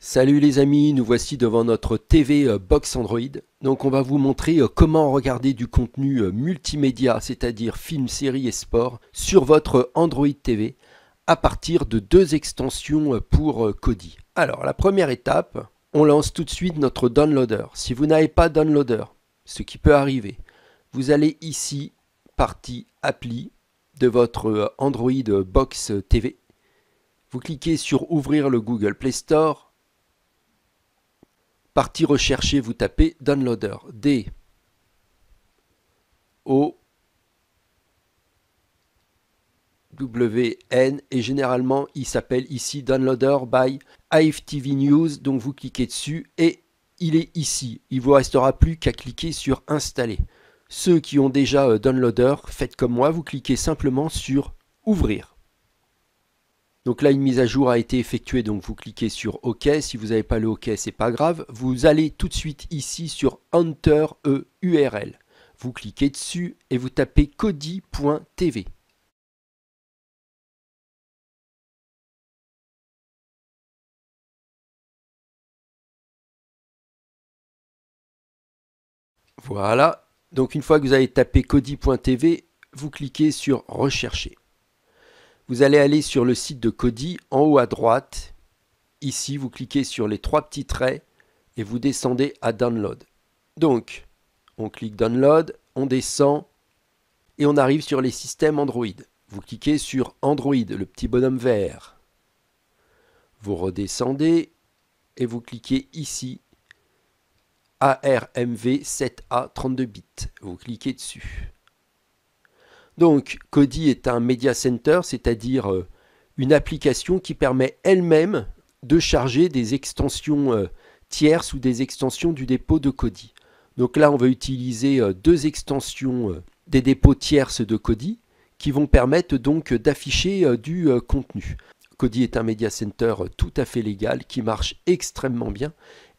Salut les amis, nous voici devant notre TV Box Android. Donc on va vous montrer comment regarder du contenu multimédia, c'est-à-dire films, séries et sports, sur votre Android TV à partir de deux extensions pour Kodi. Alors la première étape, on lance tout de suite notre downloader. Si vous n'avez pas downloader, ce qui peut arriver, vous allez ici, partie appli de votre Android Box TV. Vous cliquez sur ouvrir le Google Play Store. Partie rechercher, vous tapez Downloader. D O W N et généralement il s'appelle ici Downloader by AFTV News. Donc vous cliquez dessus et il est ici. Il ne vous restera plus qu'à cliquer sur Installer. Ceux qui ont déjà Downloader, faites comme moi, vous cliquez simplement sur Ouvrir. Donc là, une mise à jour a été effectuée, donc vous cliquez sur OK. Si vous n'avez pas le OK, c'est pas grave. Vous allez tout de suite ici sur Enter a URL. Vous cliquez dessus et vous tapez kodi.tv. Voilà. Donc une fois que vous avez tapé kodi.tv, vous cliquez sur Rechercher. Vous allez aller sur le site de Kodi, en haut à droite. Ici, vous cliquez sur les trois petits traits et vous descendez à Download. Donc, on clique Download, on descend et on arrive sur les systèmes Android. Vous cliquez sur Android, le petit bonhomme vert. Vous redescendez et vous cliquez ici ARMV 7A 32 bits. Vous cliquez dessus. Donc, Kodi est un Media Center, c'est-à-dire une application qui permet elle-même de charger des extensions tierces ou des extensions du dépôt de Kodi. Donc là, on va utiliser deux extensions des dépôts tierces de Kodi qui vont permettre donc d'afficher du contenu. Kodi est un Media Center tout à fait légal qui marche extrêmement bien.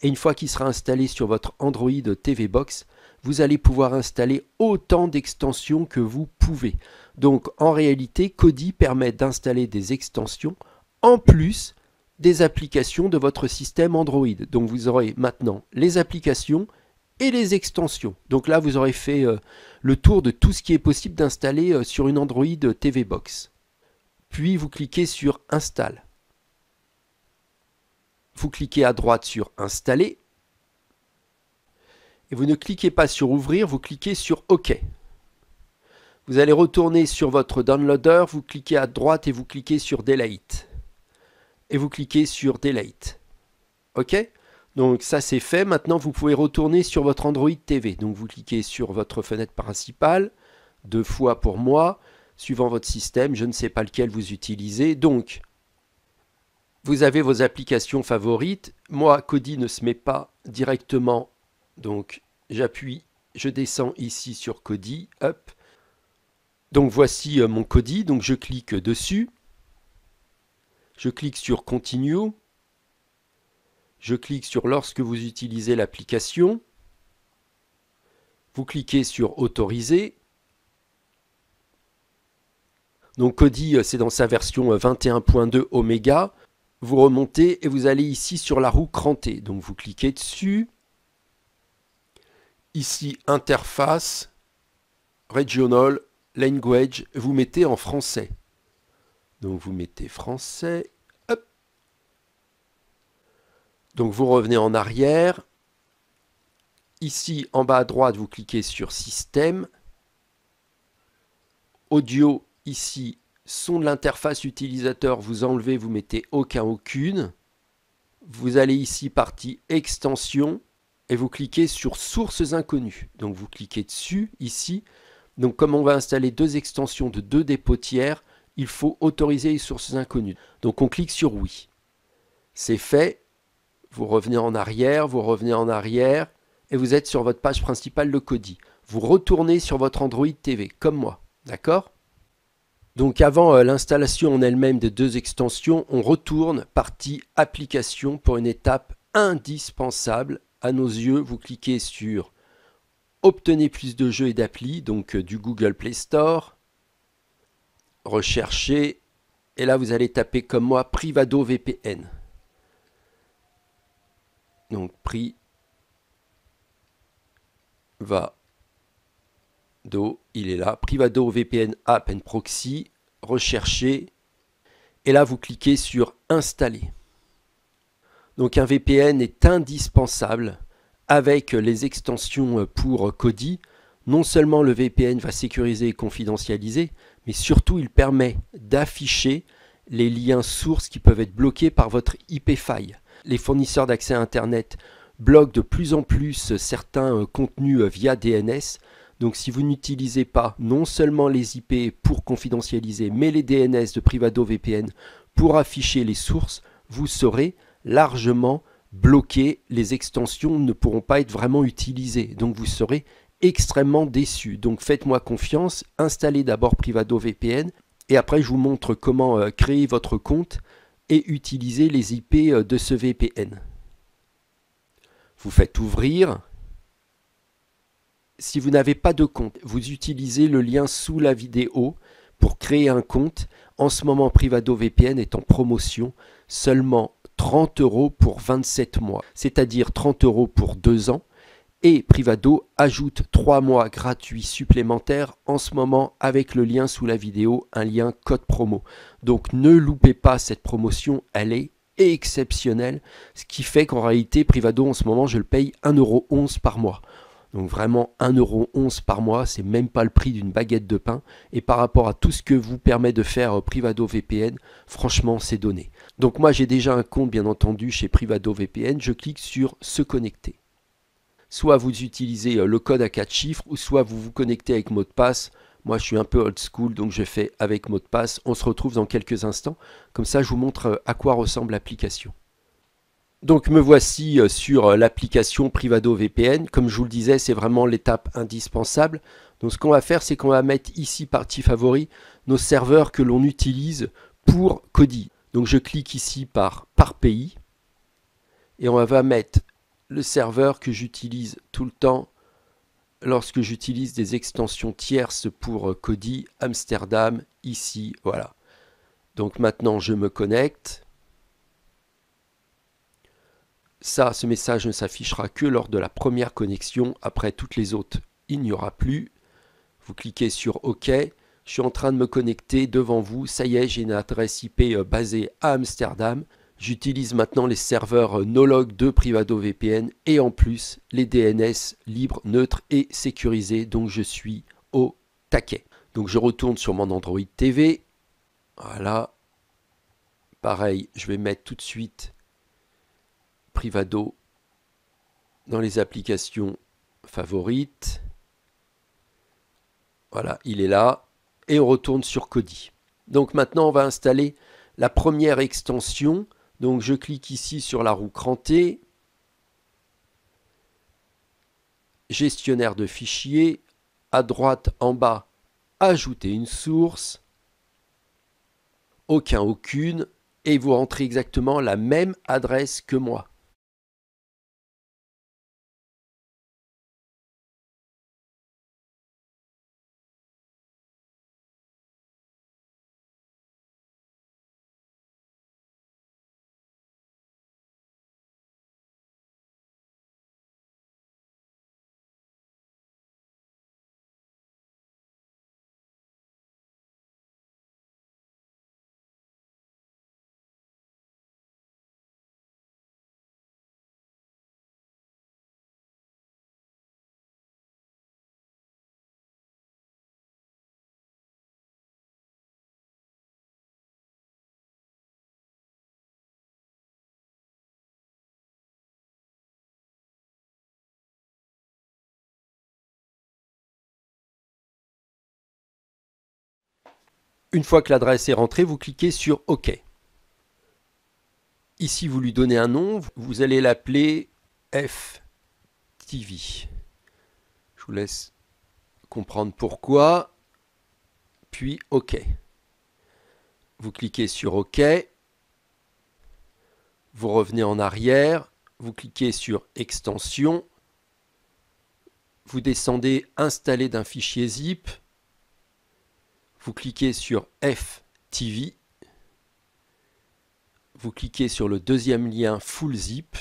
Et une fois qu'il sera installé sur votre Android TV Box, vous allez pouvoir installer autant d'extensions que vous pouvez. Donc en réalité, Kodi permet d'installer des extensions en plus des applications de votre système Android. Donc vous aurez maintenant les applications et les extensions. Donc là, vous aurez fait le tour de tout ce qui est possible d'installer sur une Android TV Box. Puis vous cliquez sur Install. Vous cliquez à droite sur Installer. Et vous ne cliquez pas sur Ouvrir, vous cliquez sur OK. Vous allez retourner sur votre downloader, vous cliquez à droite et vous cliquez sur Delete. Et vous cliquez sur Delete. OK? Donc ça c'est fait. Maintenant vous pouvez retourner sur votre Android TV. Donc vous cliquez sur votre fenêtre principale, 2 fois pour moi, suivant votre système, je ne sais pas lequel vous utilisez. Donc vous avez vos applications favorites. Moi, Kodi ne se met pas directement. Donc j'appuie, je descends ici sur Kodi, hop. Donc voici mon Kodi, donc je clique dessus. Je clique sur Continue. Je clique sur lorsque vous utilisez l'application. Vous cliquez sur Autoriser. Donc Kodi, c'est dans sa version 21.2 Omega. Vous remontez et vous allez ici sur la roue crantée. Donc vous cliquez dessus. Ici, interface, regional, language, vous mettez en français. Donc vous mettez français, hop. Donc vous revenez en arrière. Ici, en bas à droite, vous cliquez sur système. Audio, ici, son de l'interface utilisateur, vous enlevez, vous mettez aucune. Vous allez ici, partie extension. Et vous cliquez sur sources inconnues. Donc vous cliquez dessus, ici. Donc comme on va installer deux extensions de deux dépôts tiers, il faut autoriser les sources inconnues. Donc on clique sur oui. C'est fait. Vous revenez en arrière, et vous êtes sur votre page principale de Kodi. Vous retournez sur votre Android TV, comme moi. D'accord ? Donc avant l'installation en elle-même des deux extensions, on retourne partie application pour une étape indispensable. À nos yeux, vous cliquez sur Obtenez plus de jeux et d'applis, donc du Google Play Store. Recherchez, et là vous allez taper comme moi Privado VPN. Donc Privado, il est là. Privado VPN App and Proxy, rechercher. Et là, vous cliquez sur Installer. Donc un VPN est indispensable avec les extensions pour Kodi. Non seulement le VPN va sécuriser et confidentialiser, mais surtout il permet d'afficher les liens sources qui peuvent être bloqués par votre IP file. Les fournisseurs d'accès à Internet bloquent de plus en plus certains contenus via DNS. Donc si vous n'utilisez pas non seulement les IP pour confidentialiser, mais les DNS de Privado VPN pour afficher les sources, vous serez largement bloqué. Les extensions ne pourront pas être vraiment utilisées. Donc vous serez extrêmement déçu. Donc faites-moi confiance, installez d'abord Privado VPN et après je vous montre comment créer votre compte et utiliser les IP de ce VPN. Vous faites ouvrir. Si vous n'avez pas de compte, vous utilisez le lien sous la vidéo pour créer un compte. En ce moment, Privado VPN est en promotion, seulement 30 € pour 27 mois, c'est-à-dire 30 € pour 2 ans. Et Privado ajoute 3 mois gratuits supplémentaires en ce moment avec le lien sous la vidéo, un lien code promo. Donc ne loupez pas cette promotion, elle est exceptionnelle, ce qui fait qu'en réalité Privado en ce moment je le paye 1,11 € par mois. Donc vraiment 1,11 € par mois, c'est même pas le prix d'une baguette de pain. Et par rapport à tout ce que vous permet de faire Privado VPN, franchement c'est donné. Donc moi j'ai déjà un compte bien entendu chez Privado VPN, je clique sur se connecter. Soit vous utilisez le code à 4 chiffres, ou soit vous vous connectez avec mot de passe. Moi je suis un peu old school, donc je fais avec mot de passe. On se retrouve dans quelques instants. Comme ça je vous montre à quoi ressemble l'application. Donc me voici sur l'application Privado VPN. Comme je vous le disais, c'est vraiment l'étape indispensable. Donc ce qu'on va faire, c'est qu'on va mettre ici partie favori nos serveurs que l'on utilise pour Kodi. Donc je clique ici par pays et on va mettre le serveur que j'utilise tout le temps lorsque j'utilise des extensions tierces pour Kodi, Amsterdam, ici, voilà. Donc maintenant je me connecte. Ça, ce message ne s'affichera que lors de la première connexion. Après toutes les autres, il n'y aura plus. Vous cliquez sur OK. Je suis en train de me connecter devant vous. Ça y est, j'ai une adresse IP basée à Amsterdam. J'utilise maintenant les serveurs Nolog de Privado VPN et en plus les DNS libres, neutres et sécurisés. Donc je suis au taquet. Donc je retourne sur mon Android TV. Voilà. Pareil, je vais mettre tout de suite Privado dans les applications favorites. Voilà, il est là. Et on retourne sur Kodi. Donc maintenant, on va installer la première extension. Donc je clique ici sur la roue crantée. Gestionnaire de fichiers. À droite, en bas, ajouter une source. Aucune. Et vous rentrez exactement la même adresse que moi. Une fois que l'adresse est rentrée, vous cliquez sur OK. Ici, vous lui donnez un nom. Vous allez l'appeler FTV. Je vous laisse comprendre pourquoi. Puis OK. Vous cliquez sur OK. Vous revenez en arrière. Vous cliquez sur Extension. Vous descendez Installer d'un fichier zip. Vous cliquez sur FTV. Vous cliquez sur le deuxième lien Full Zip.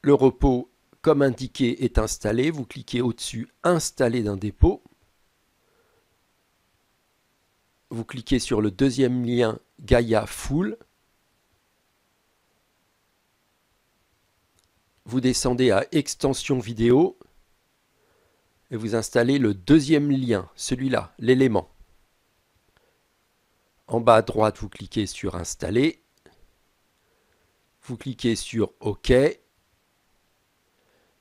Le repos, comme indiqué, est installé. Vous cliquez au-dessus « Installer d'un dépôt ». Vous cliquez sur le deuxième lien « Gaia Full ». Vous descendez à « Extension vidéo » et vous installez le deuxième lien, celui-là, l'élément. En bas à droite, vous cliquez sur « Installer ». Vous cliquez sur « OK »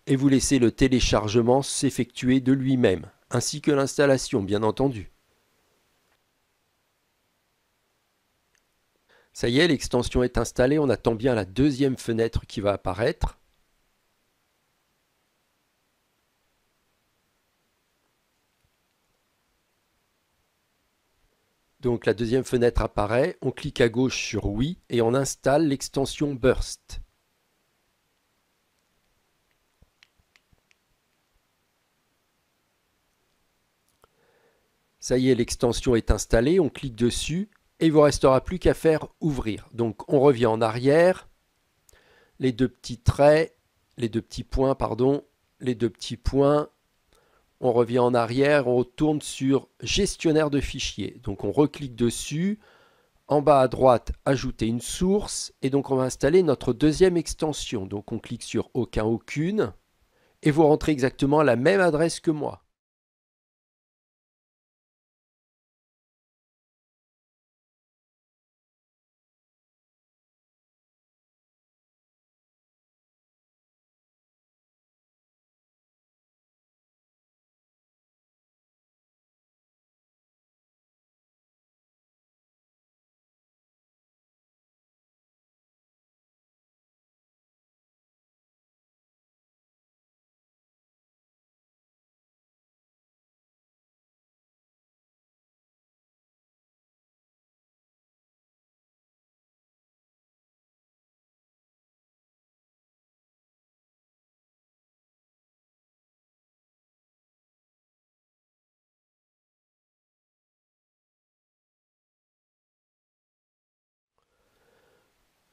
et vous laissez le téléchargement s'effectuer de lui-même, ainsi que l'installation, bien entendu. Ça y est, l'extension est installée, on attend bien la deuxième fenêtre qui va apparaître. Donc la deuxième fenêtre apparaît, on clique à gauche sur oui et on installe l'extension Burst. Ça y est, l'extension est installée, on clique dessus et il ne vous restera plus qu'à faire ouvrir. Donc on revient en arrière, les deux petits traits, les deux petits points, pardon, les deux petits points. On revient en arrière, on retourne sur gestionnaire de fichiers. Donc on reclique dessus, en bas à droite, ajouter une source, et donc on va installer notre deuxième extension. Donc on clique sur aucun, aucune, et vous rentrez exactement la même adresse que moi.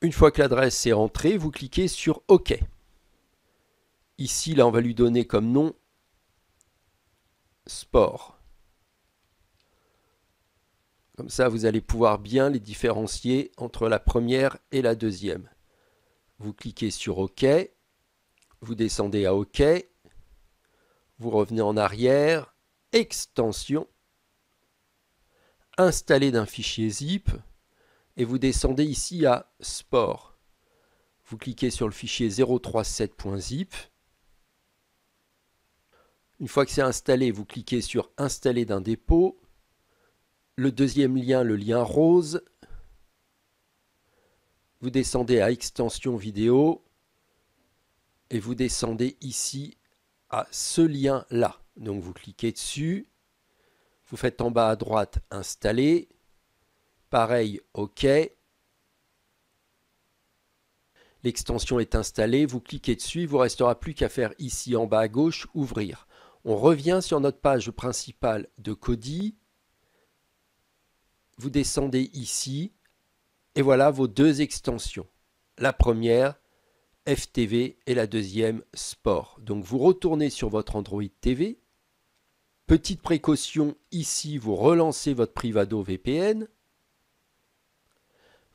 Une fois que l'adresse est rentrée, vous cliquez sur OK. Ici, là, on va lui donner comme nom Sport. Comme ça, vous allez pouvoir bien les différencier entre la première et la deuxième. Vous cliquez sur OK, vous descendez à OK, vous revenez en arrière, extension, installer d'un fichier zip, et vous descendez ici à Sport. Vous cliquez sur le fichier 037.zip. Une fois que c'est installé, vous cliquez sur Installer d'un dépôt. Le deuxième lien, le lien rose. Vous descendez à Extension vidéo. Et vous descendez ici à ce lien-là. Donc vous cliquez dessus. Vous faites en bas à droite Installer. Pareil, OK. L'extension est installée, vous cliquez dessus, il ne vous restera plus qu'à faire ici en bas à gauche, ouvrir. On revient sur notre page principale de Kodi. Vous descendez ici et voilà vos deux extensions. La première, FTV, et la deuxième, Sport. Donc vous retournez sur votre Android TV. Petite précaution, ici vous relancez votre Privado VPN.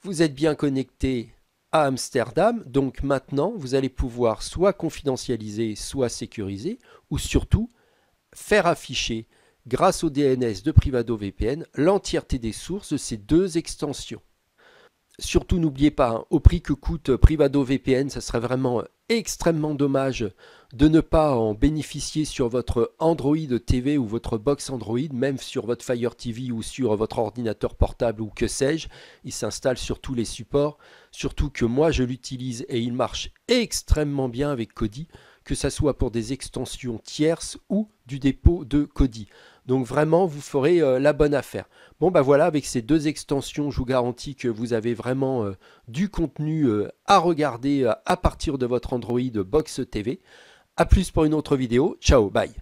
Vous êtes bien connecté à Amsterdam, donc maintenant vous allez pouvoir soit confidentialiser, soit sécuriser, ou surtout faire afficher, grâce au DNS de Privado VPN, l'entièreté des sources de ces deux extensions. Surtout n'oubliez pas, hein, au prix que coûte Privado VPN, ça serait vraiment extrêmement dommage de ne pas en bénéficier sur votre Android TV ou votre box Android, même sur votre Fire TV ou sur votre ordinateur portable ou que sais-je. Il s'installe sur tous les supports, surtout que moi je l'utilise et il marche extrêmement bien avec Kodi, que ça soit pour des extensions tierces ou du dépôt de Kodi. Donc vraiment, vous ferez la bonne affaire. Bon, bah voilà, avec ces deux extensions, je vous garantis que vous avez vraiment du contenu à regarder à partir de votre Android Box TV. A plus pour une autre vidéo. Ciao, bye.